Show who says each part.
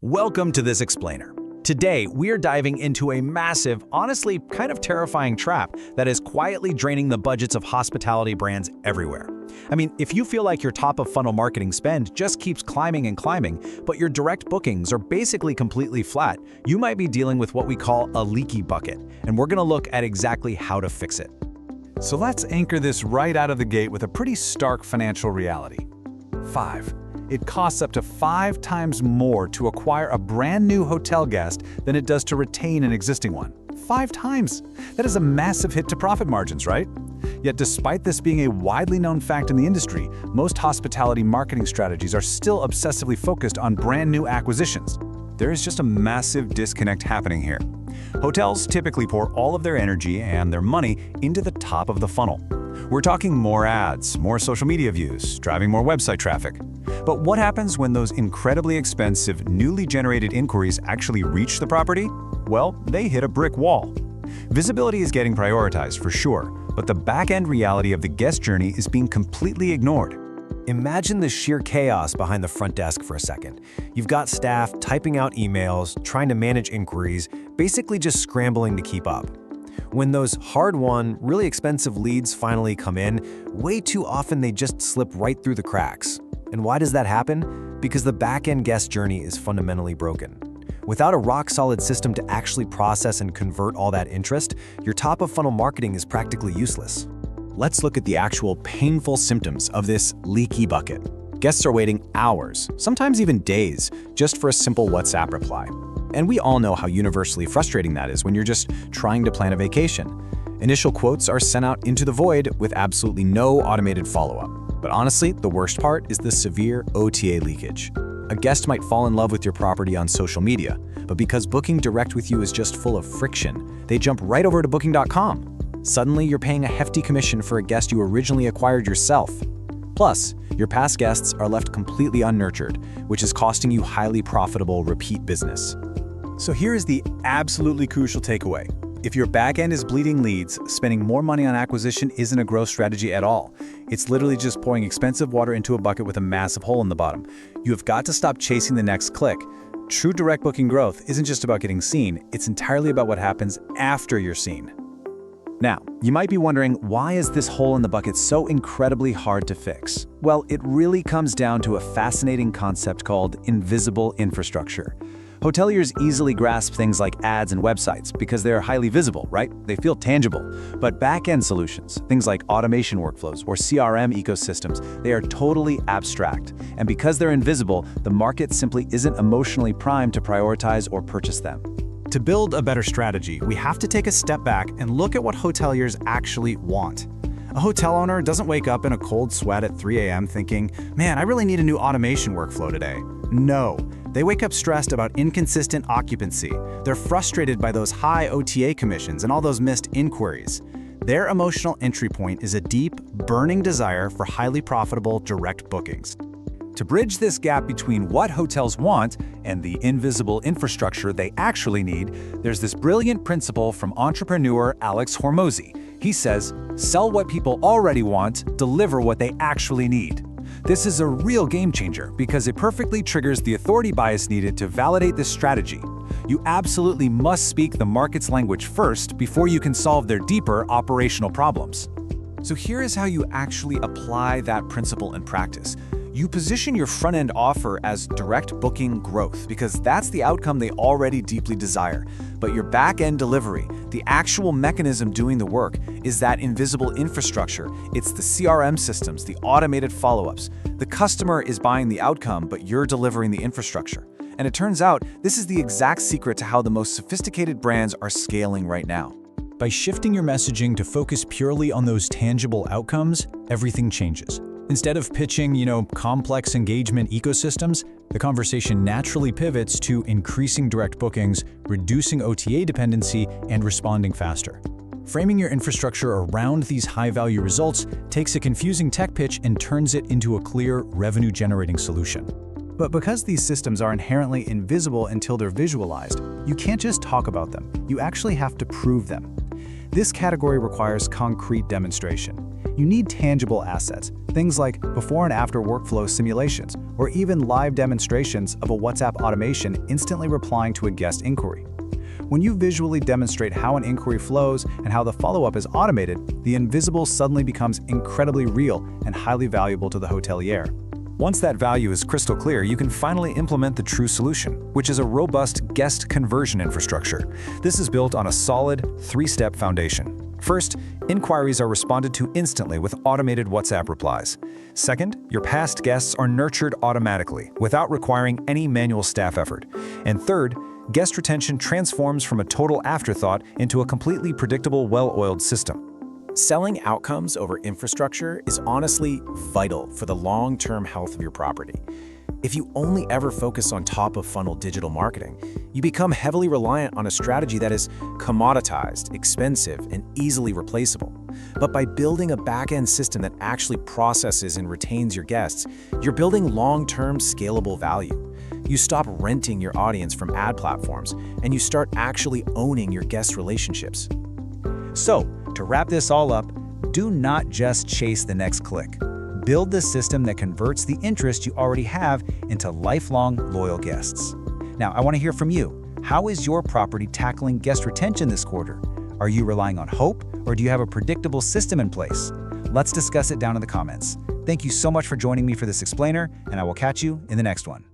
Speaker 1: Welcome to this explainer. Today, we are diving into a massive, honestly kind of terrifying trap that is quietly draining the budgets of hospitality brands everywhere. I mean, if you feel like your top-of-funnel marketing spend just keeps climbing and climbing, but your direct bookings are basically completely flat, you might be dealing with what we call a leaky bucket, and we're going to look at exactly how to fix it.
Speaker 2: So let's anchor this right out of the gate with a pretty stark financial reality. 5. It costs up to 5 times more to acquire a brand new hotel guest than it does to retain an existing one. 5 times! That is a massive hit to profit margins, right? Yet despite this being a widely known fact in the industry, most hospitality marketing strategies are still obsessively focused on brand new acquisitions. There is just a massive disconnect happening here. Hotels typically pour all of their energy and their money into the top of the funnel. We're talking more ads, more social media views, driving more website traffic. But what happens when those incredibly expensive, newly generated inquiries actually reach the property? Well, they hit a brick wall. Visibility is getting prioritized for sure, but the back-end reality of the guest journey is being completely ignored.
Speaker 3: Imagine the sheer chaos behind the front desk for a second. You've got staff typing out emails, trying to manage inquiries, basically just scrambling to keep up. When those hard-won, really expensive leads finally come in, way too often they just slip right through the cracks. And why does that happen? Because the back-end guest journey is fundamentally broken. Without a rock-solid system to actually process and convert all that interest, your top-of-funnel marketing is practically useless.
Speaker 1: Let's look at the actual painful symptoms of this leaky bucket. Guests are waiting hours, sometimes even days, just for a simple WhatsApp reply. And we all know how universally frustrating that is when you're just trying to plan a vacation. Initial quotes are sent out into the void with absolutely no automated follow-up. But honestly, the worst part is the severe OTA leakage. A guest might fall in love with your property on social media, but because booking direct with you is just full of friction, they jump right over to booking.com. Suddenly, you're paying a hefty commission for a guest you originally acquired yourself. Plus, your past guests are left completely unnurtured, which is costing you highly profitable repeat business.
Speaker 2: So here is the absolutely crucial takeaway. If your back end is bleeding leads, spending more money on acquisition isn't a growth strategy at all. It's literally just pouring expensive water into a bucket with a massive hole in the bottom. You have got to stop chasing the next click. True direct booking growth isn't just about getting seen, it's entirely about what happens after you're seen. Now, you might be wondering, why is this hole in the bucket so incredibly hard to fix? Well, it really comes down to a fascinating concept called invisible infrastructure. Hoteliers easily grasp things like ads and websites because they're highly visible, right? They feel tangible. But back-end solutions, things like automation workflows or CRM ecosystems, they are totally abstract. And because they're invisible, the market simply isn't emotionally primed to prioritize or purchase them.
Speaker 4: To build a better strategy, we have to take a step back and look at what hoteliers actually want. A hotel owner doesn't wake up in a cold sweat at 3 a.m. thinking, man, I really need a new automation workflow today. No, they wake up stressed about inconsistent occupancy. They're frustrated by those high OTA commissions and all those missed inquiries. Their emotional entry point is a deep, burning desire for highly profitable direct bookings.
Speaker 2: To bridge this gap between what hotels want and the invisible infrastructure they actually need, there's this brilliant principle from entrepreneur Alex Hormozi. He says, sell what people already want, deliver what they actually need. This is a real game changer because it perfectly triggers the authority bias needed to validate this strategy. You absolutely must speak the market's language first before you can solve their deeper operational problems. So here is how you actually apply that principle in practice. You position your front-end offer as direct booking growth because that's the outcome they already deeply desire. But your back-end delivery, the actual mechanism doing the work, is that invisible infrastructure. It's the CRM systems, the automated follow-ups. The customer is buying the outcome, but you're delivering the infrastructure. And it turns out, this is the exact secret to how the most sophisticated brands are scaling right now.
Speaker 1: By shifting your messaging to focus purely on those tangible outcomes, everything changes. Instead of pitching, complex engagement ecosystems, the conversation naturally pivots to increasing direct bookings, reducing OTA dependency, and responding faster. Framing your infrastructure around these high-value results takes a confusing tech pitch and turns it into a clear, revenue-generating solution.
Speaker 4: But because these systems are inherently invisible until they're visualized, you can't just talk about them. You actually have to prove them. This category requires concrete demonstration. You need tangible assets, things like before and after workflow simulations, or even live demonstrations of a WhatsApp automation instantly replying to a guest inquiry. When you visually demonstrate how an inquiry flows and how the follow-up is automated, the invisible suddenly becomes incredibly real and highly valuable to the hotelier.
Speaker 2: Once that value is crystal clear, you can finally implement the true solution, which is a robust guest conversion infrastructure. This is built on a solid, three-step foundation. First, inquiries are responded to instantly with automated WhatsApp replies. Second, your past guests are nurtured automatically, without requiring any manual staff effort. And third, guest retention transforms from a total afterthought into a completely predictable, well-oiled system.
Speaker 1: Selling outcomes over infrastructure is honestly vital for the long-term health of your property. If you only ever focus on top-of-funnel digital marketing, you become heavily reliant on a strategy that is commoditized, expensive, and easily replaceable. But by building a back-end system that actually processes and retains your guests, you're building long-term scalable value. You stop renting your audience from ad platforms, and you start actually owning your guest relationships.
Speaker 2: So, to wrap this all up, do not just chase the next click. Build the system that converts the interest you already have into lifelong loyal guests. Now, I want to hear from you. How is your property tackling guest retention this quarter? Are you relying on hope, or do you have a predictable system in place? Let's discuss it down in the comments. Thank you so much for joining me for this explainer, and I will catch you in the next one.